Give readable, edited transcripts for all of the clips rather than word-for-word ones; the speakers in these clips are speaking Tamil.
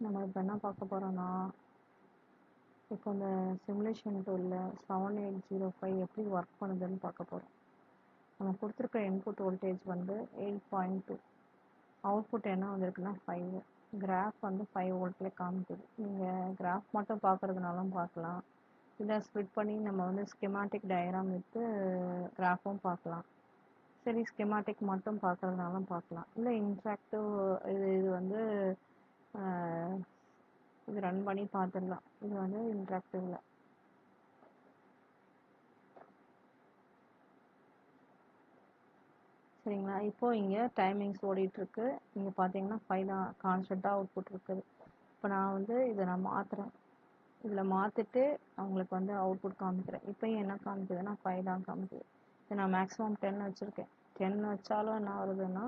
நம்ம இப்போ என்ன பார்க்க போகிறோன்னா, இப்போ இந்த சிமுலேஷன் டூலில் 7805 எப்படி ஒர்க் பண்ணுதுன்னு பார்க்க போகிறோம். நம்ம கொடுத்துருக்க இன்புட் வோல்டேஜ் வந்து 8.2, அவுட்புட் என்ன வந்திருக்குன்னா 5. கிராஃப் வந்து 5 வோல்ட்லேயே காமிக்குது. நீங்கள் கிராஃப் மட்டும் பார்க்குறதுனாலும் பார்க்கலாம், இல்லை ஸ்ப்ளிட் பண்ணி நம்ம வந்து ஸ்கெமாட்டிக் டயக்ராம் வித்து கிராஃபும் பார்க்கலாம். சரி, ஸ்கெமாட்டிக் மட்டும் பார்க்குறதுனாலும் பார்க்கலாம், இல்லை இன்ட்ராக்டிவ் இது வந்து இது ரன் பண்ணி பார்த்துடலாம். இது வந்து இன்ட்ராக்டிவ்ல. சரிங்களா? இப்போ இங்கே டைமிங்ஸ் ஓடிட்டுருக்கு. இங்கே பார்த்தீங்கன்னா 5 தான் கான்ஸ்டண்ட்டாக அவுட்புட் இருக்குது. இப்போ நான் வந்து இதை மாற்றுறேன். இதில் மாற்றிட்டு அவங்களுக்கு வந்து அவுட்புட் காமிக்கிறேன். இப்போயும் என்ன காமிக்குதுன்னா 5 தான் காமிக்குது. இது நான் மேக்ஸிமம் 10 வச்சுருக்கேன். 10 வச்சாலும் என்ன வருதுன்னா,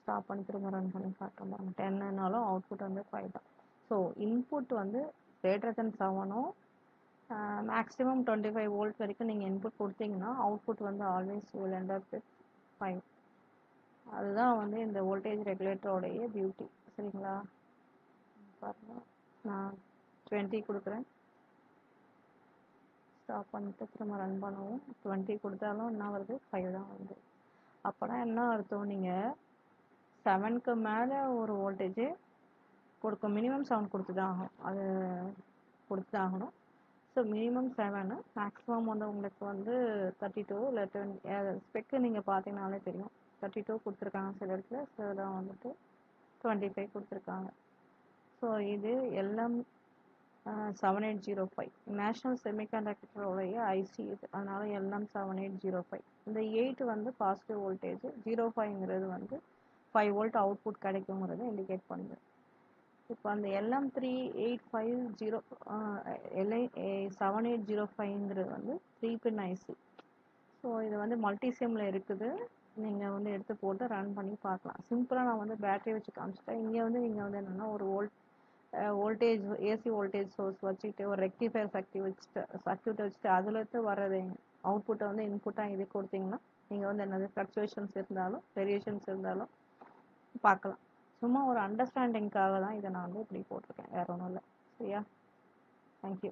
ஸ்டாப் பண்ணி திரும்ப ரன் பண்ணி காட்டுறோம். 10னாலும் அவுட்புட் வந்து 5 தான். ஸோ இன்புட் வந்து கிரேட்டர் தென் 7ம் மேக்ஸிமம் 25 வோல்ட் வரைக்கும் நீங்கள் இன்புட் கொடுத்தீங்கன்னா அவுட்புட் வந்து always will end up with 5. அதுதான் வந்து இந்த வோல்டேஜ் ரெகுலேட்டரோடைய பியூட்டி. சரிங்களா? பாருங்க, நான் 20 கொடுக்குறேன். ஸ்டாப் பண்ணிட்டு திரும்ப ரன் பண்ணுவோம். 20 கொடுத்தாலும் என்ன வருது? 5 தான் வருது. அப்போனா என்ன அர்த்தம், நீங்கள் 7க்கு மேலே ஒரு வோல்டேஜ் கொடுக்க மினிமம் 7 கொடுத்து தான் ஆகும். அது கொடுத்து தான் ஆகணும். ஸோ மினிமம் 7, மேக்ஸிமம் வந்து உங்களுக்கு வந்து 32 இல்லை 20. ஸ்பெக்கு நீங்கள் பார்த்தீங்கனாலே தெரியும், 32 கொடுத்துருக்காங்க சில இடத்துல, சிலதான் வந்துட்டு 25 கொடுத்துருக்காங்க. ஸோ இது எல்எம் 7805 நேஷ்னல் செமிகண்டக்டரோடைய ஐசி இது, அதனால எல்எம் 7805. இந்த 8 வந்து பாசிட்டிவ் வோல்டேஜ், 05ங்கிறது வந்து 5 வோல்ட் அவுட்புட் கிடைக்குங்கிறத இண்டிகேட் பண்ணுது. இப்போ அந்த LM3850 7805ங்கிறது வந்து 3 பின் ஐசி. ஸோ இது வந்து மல்டி சிம்மில் இருக்குது. நீங்கள் வந்து எடுத்து போட்டு ரன் பண்ணி பார்க்கலாம். சிம்பிளாக நான் வந்து பேட்டரி வச்சு காமிச்சிட்டேன். இங்கே வந்து நீங்கள் வந்து என்னென்னா ஒரு வோல்டேஜ் ஏசி வோல்டேஜ் சோர்ஸ் வச்சுக்கிட்டு ஒரு ரெக்டிஃபயர் சர்க்யூட்டை வச்சுட்டு அதில் இருந்து வர்றது அவுட்புட்டை வந்து இன்புட்டாக இது கொடுத்தீங்கன்னா நீங்கள் வந்து என்னது ஃப்ளக்சுவேஷன்ஸ் இருந்தாலும் வேரியேஷன்ஸ் இருந்தாலும் பார்க்கலாம். சும்மா ஒரு அண்டர்ஸ்டாண்டிங்காக தான் இதை நான் வந்து இப்படி போட்டிருக்கேன், வேற ஒன்றும் இல்லை. சரியா? தேங்க்யூ.